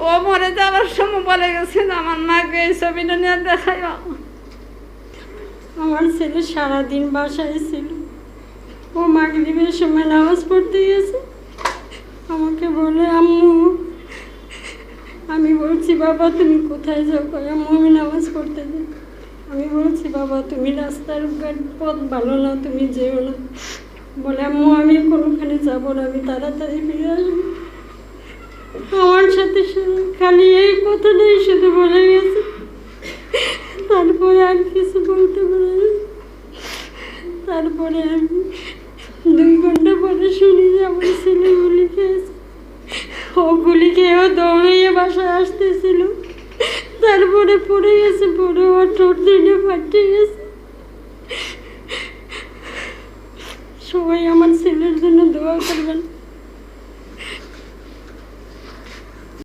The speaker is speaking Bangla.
ও মরে যাওয়ার সময় বলে গেছে যে আমার মাকে এই ছবিটা নিয়ে দেখাই। আমার ছেলে সারাদিন বাসায় ছিল। ও মাগরিবের সময় নামাজ পড়তে গেছে, আমাকে বলে আম্মু, আমি বলছি বাবা তুমি কোথায় যাও? আম্মু আমি নামাজ পড়তে যাই। আমি বলছি বাবা তুমি রাস্তার পথ ভালো না, তুমি যেও না। বলে আম্মু আমি কোনোখানে যাবো না, আমি তাড়াতাড়ি ফিরে আসবো। আমার সাথে খালি এই কথাটাই শুধু বলে গেছে, তারপরে আর কিছু বলতে পারে। তারপরে আমি 2 ঘন্টা পরে শুনি যে আমার ছেলে গুলি খেয়েছে। ও গুলি খেয়েও দৌড়িয়ে বাসায় আসতেছিল, তারপরে পড়ে গেছে, পড়ে ওর ঠোঁট দিনে ফাটে গেছে। সবাই আমার ছেলের জন্য দোয়া করবেন।